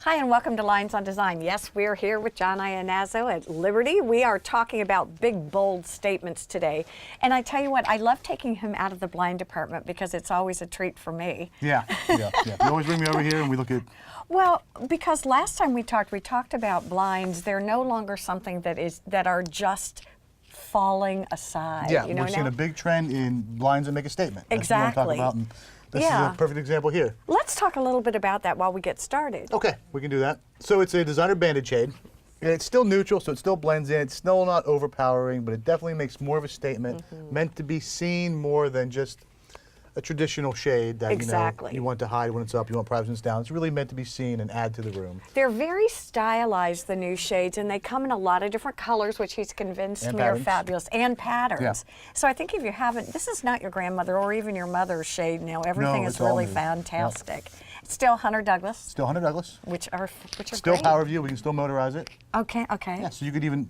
Hi and welcome to Lines on Design. Yes, we're here with John Iannazzo at Liberty. We are talking about big, bold statements today. And I tell you what, I love taking him out of the blind department because it's always a treat for me. Yeah. You always bring me over here and we look at... Well, because last time we talked about blinds. They're no longer something that are just falling aside. Yeah, you know, we're seeing a big trend in blinds that make a statement. Exactly. That's what I'm talking about. And this is a perfect example here. Let's talk a little bit about that while we get started. Okay, we can do that. So it's a designer banded shade. And it's still neutral, so it still blends in. It's still not overpowering, but it definitely makes more of a statement, meant to be seen more than just a traditional shade that you want to hide when it's up, you want privacy when it's down. It's really meant to be seen and add to the room. They're very stylized, the new shades, and they come in a lot of different colors, which he's convinced me are fabulous, and patterns. Yeah. So I think if you haven't, this is not your grandmother or even your mother's shade now. Everything is really fantastic. Yep. It's still Hunter Douglas. Still Hunter Douglas. Which are still great. Power View. We can still motorize it. Okay. Yeah, so you could even,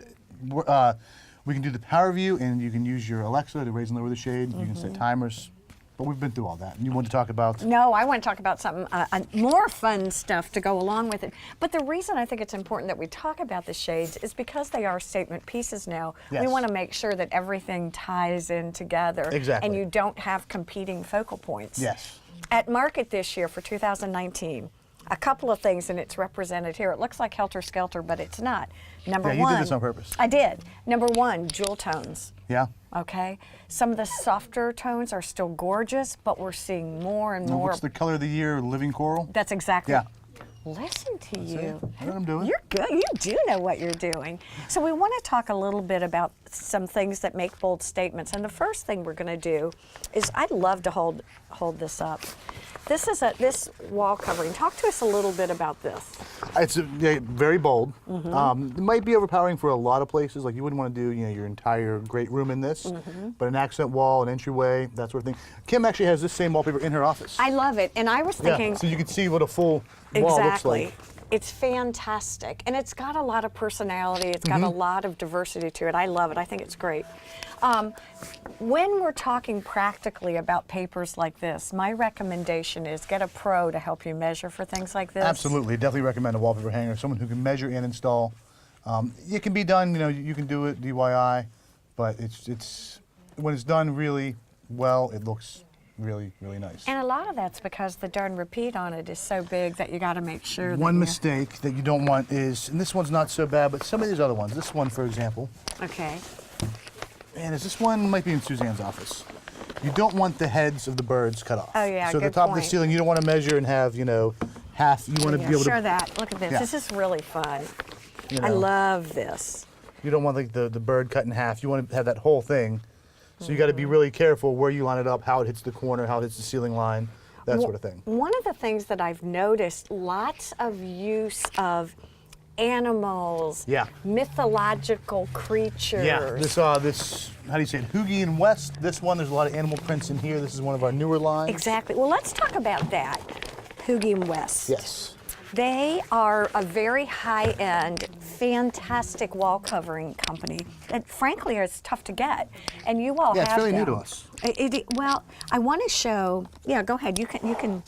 we can do the Power View, and you can use your Alexa to raise and lower the shade. You can set timers. But we've been through all that. And you want to talk about? No, I want to talk about something more fun stuff to go along with it. But the reason I think it's important that we talk about the shades is because they are statement pieces now. Yes. We want to make sure that everything ties in together. Exactly. And you don't have competing focal points. Yes. At market this year for 2019, a couple of things, and it's represented here. It looks like Helter Skelter, but it's not. Number one. Yeah, you did this on purpose. I did. Number one, jewel tones. Yeah. Okay. Some of the softer tones are still gorgeous, but we're seeing more and more. What's the color of the year? Living coral? That's exactly. Yeah. Listen to you. I know what I'm doing. You're good. You do know what you're doing. So we want to talk a little bit about some things that make bold statements. And the first thing we're going to do is, I'd love to hold this up. This is this wall covering. Talk to us a little bit about this. It's very bold. It might be overpowering for a lot of places. Like you wouldn't want to do your entire great room in this, but an accent wall, an entryway, that sort of thing. Kim actually has this same wallpaper in her office. I love it, and I was thinking. Yeah, so you can see what a full wall looks like. It's fantastic, and it's got a lot of personality. It's got a lot of diversity to it. I love it. I think it's great. When we're talking practically about papers like this, my recommendation is get a pro to help you measure for things like this. Absolutely. Definitely recommend a wallpaper hanger, someone who can measure and install. It can be done, you can do it DIY, but it's when it's done really well, it looks really, really nice. And a lot of that's because the darn repeat on it is so big that you got to make sure that one mistake that you don't want is, and this one's not so bad, but some of these other ones, this one for example. Okay. And this one might be in Suzanne's office. You don't want the heads of the birds cut off. Oh yeah, so good the top point. of the ceiling, you don't want to measure and have, half. You want to be able to. Sure that. Look at this. Yeah. This is really fun. I love this. You don't want like the bird cut in half. You want to have that whole thing. So you got to be really careful where you line it up, how it hits the corner, how it hits the ceiling line, that sort of thing. One of the things that I've noticed, lots of use of animals, mythological creatures. Yeah, this, how do you say it, Hoogie and West. This one, there's a lot of animal prints in here. This is one of our newer lines. Exactly. Well, let's talk about that, Hoogie and West. Yes. They are a very high-end, fantastic wall covering company that, frankly, is tough to get, and you all have it's fairly them. new to us. Well, I want to show. Yeah, go ahead. You can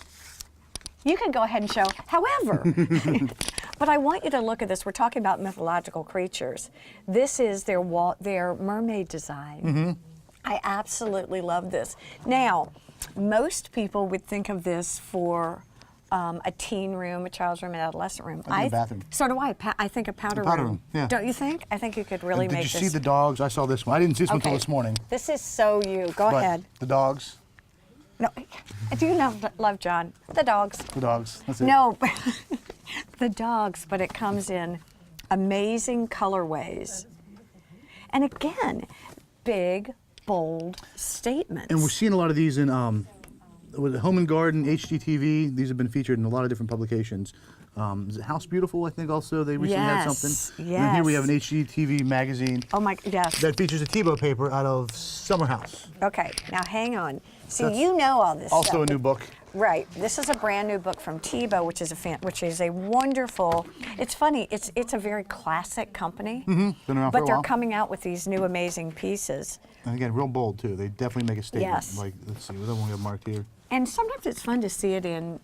go ahead and show. However, but I want you to look at this. We're talking about mythological creatures. This is their mermaid design. I absolutely love this. Now, most people would think of this for a teen room, a child's room, an adolescent room. I think a bathroom. So do I. I think a powder room. Yeah. Don't you think? I think you could really make this. Did you see the dogs? I saw this one. I didn't see this one until this morning. This is so you. Go ahead. The dogs. No, do you love John? The dogs. The dogs. That's it. No, the dogs, but it comes in amazing colorways. And again, big, bold statements. And we're seeing a lot of these in with Home and Garden, HGTV. These have been featured in a lot of different publications. Is it House Beautiful, I think also they recently had something. Yes. And then here we have an HGTV magazine. Oh my, yes. That features a Tebow paper out of Summer House. Okay, now hang on. See, you know all this Also stuff. a new book. Right. This is a brand new book from Tebow, which is a wonderful. It's funny. It's a very classic company. Been around for a while. But they're coming out with these new amazing pieces. And again, real bold too. They definitely make a statement. Yes. Like, let's see, what other one we have marked here? And sometimes it's fun to see it in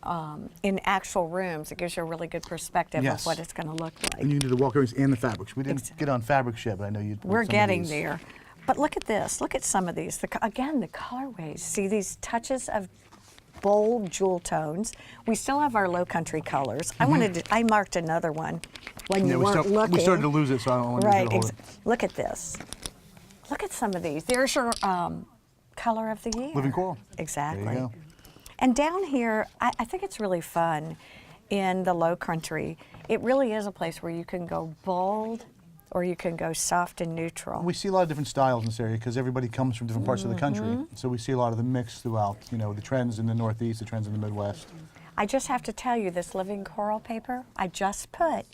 actual rooms. It gives you a really good perspective Yes. of what it's going to look like. And you can do the wallcoverings and the fabrics. We didn't get on fabrics yet, but I know you. We're getting there. But look at this. Look at some of these. Again, the colorways. See these touches of bold jewel tones. We still have our low country colors. I marked another one when you weren't looking. We started to lose it, so I don't want to hold it. Look at this. Look at some of these. There's your color of the year. Living coral. Exactly. There you go. And down here, I think it's really fun in the low country. It really is a place where you can go bold or you can go soft and neutral. We see a lot of different styles in this area because everybody comes from different parts of the country. So we see a lot of the mix throughout, you know, the trends in the Northeast, the trends in the Midwest. I just have to tell you, this living coral paper, I just put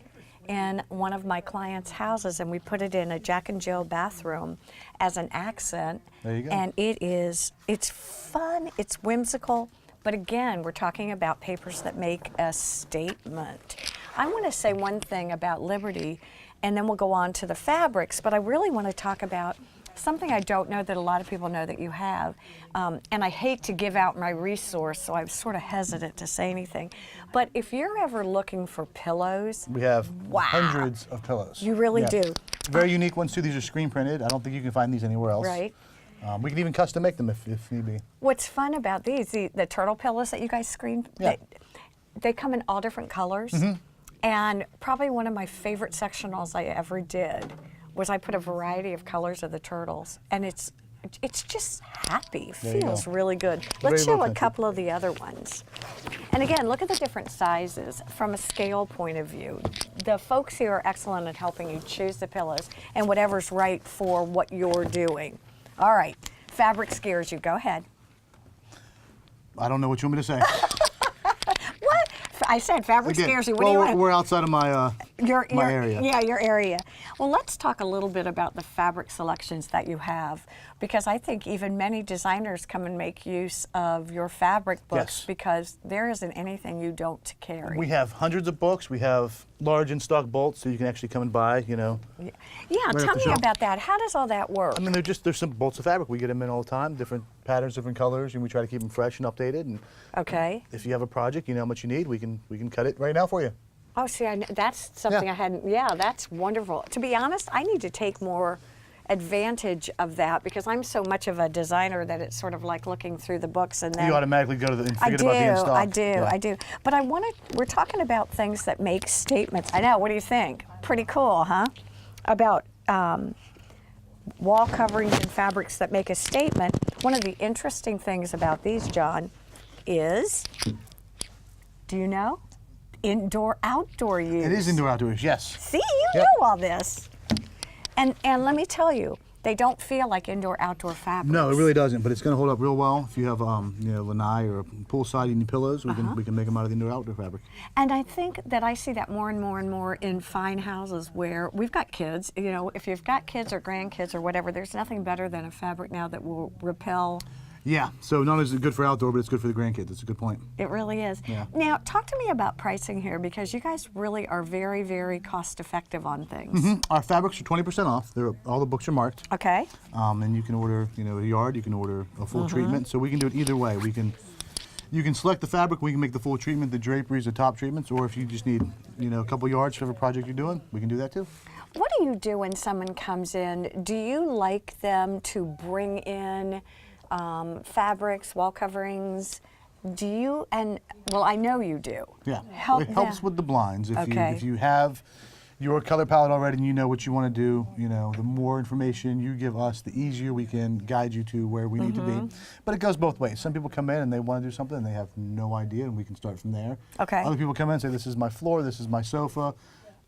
in one of my clients' houses, and we put it in a Jack and Jill bathroom as an accent. There you go. And it's fun, it's whimsical, but again, we're talking about papers that make a statement. I want to say one thing about Liberty, and then we'll go on to the fabrics, but I really want to talk about something I don't know that a lot of people know that you have, and I hate to give out my resource, so I'm sort of hesitant to say anything, but if you're ever looking for pillows, We have wow, hundreds of pillows. You really do. Very unique ones too. These are screen printed. I don't think you can find these anywhere else. Right. We can even custom make them if need be. What's fun about these, the turtle pillows that you guys screen, Yeah. they come in all different colors, and probably one of my favorite sectionals I ever did was I put a variety of colors of the turtles, and it's just happy. There you Feels go. really good. Very Let's show a low-country. couple of the other ones. And again, look at the different sizes from a scale point of view. The folks here are excellent at helping you choose the pillows and whatever's right for what you're doing. All right, fabric scares you. Go ahead. I don't know what you want me to say. What? I said fabric Again, scares you. What do you want? we're outside of my Your area. Yeah, your area. Well, let's talk a little bit about the fabric selections that you have, because I think even many designers come and make use of your fabric books Yes. because there isn't anything you don't carry. We have hundreds of books. We have large in-stock bolts, so you can actually come and buy, you know. Yeah, Right tell off the me shelf. about that. How does all that work? I mean, there's some bolts of fabric. We get them in all the time, different patterns, different colors, and we try to keep them fresh and updated. And Okay. if you have a project, you know how much you need, we can cut it right now for you. Oh, see, that's something Yeah. I hadn't. Yeah, that's wonderful. To be honest, I need to take more advantage of that because I'm so much of a designer that it's sort of like looking through the books and then You automatically go to the and I forget do, about the in-stock. I Yeah. do. But we're talking about things that make statements. I know, what do you think? Pretty cool, huh? About wall coverings and fabrics that make a statement. One of the interesting things about these, John, is, do you know? Indoor-outdoor use. It is indoor-outdoors, yes. See, you Yep. know all this. And let me tell you, they don't feel like indoor-outdoor fabrics. No, it really doesn't, but it's going to hold up real well. If you have, you know, lanai or poolside, you need pillows, we can make them out of the indoor-outdoor fabric. And I think that I see that more and more and more in fine houses where we've got kids. You know, if you've got kids or grandkids or whatever, there's nothing better than a fabric now that will repel. Yeah, so not only is it good for outdoor, but it's good for the grandkids. That's a good point. It really is. Yeah. Now, talk to me about pricing here because you guys really are very, very cost-effective on things. Our fabrics are 20% off. All the books are marked. Okay. And you can order, you know, a yard. You can order a full treatment. So we can do it either way. You can select the fabric. We can make the full treatment, the draperies, the top treatments. Or if you just need, you know, a couple yards for every project you're doing, we can do that too. What do you do when someone comes in? Do you like them to bring in fabrics, wall coverings? Do you? And well, I know you do. Yeah, Help it helps them. with the blinds. Okay. If you have your color palette already and you know what you want to do, you know, the more information you give us, the easier we can guide you to where we need to be. But it goes both ways. Some people come in and they want to do something and they have no idea, and we can start from there. Okay. Other people come in and say, this is my floor, this is my sofa,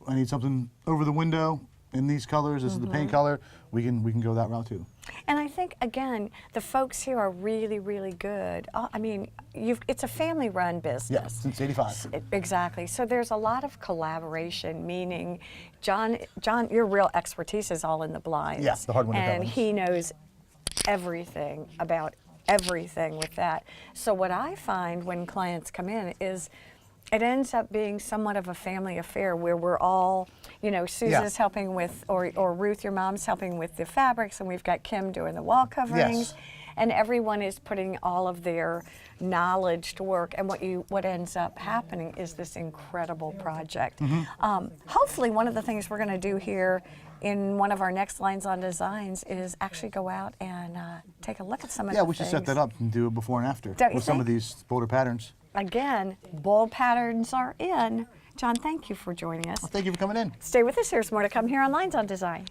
I need something over the window in these colors, this is the paint color. We can go that route too. And I think, again, the folks here are really, really good. I mean, it's a family-run business. Yeah, since '85. Exactly. So there's a lot of collaboration, meaning John, your real expertise is all in the blinds. Yeah, the hard window And curtains. he knows everything about everything with that. So what I find when clients come in is it ends up being somewhat of a family affair where we're all, you know, Susan's helping with, or Ruth, your mom's helping with the fabrics, and we've got Kim doing the wall coverings. Yes. and everyone is putting all of their knowledge to work, and what ends up happening is this incredible project. Hopefully one of the things we're going to do here in one of our next Lines on Designs is actually go out and take a look at some of the Yeah, we should set that up and do a before and after Don't you with some of think? these bolder patterns. Again, bold patterns are in. John, thank you for joining us. Well, thank you for coming in. Stay with us. There's more to come here on Lines on Design.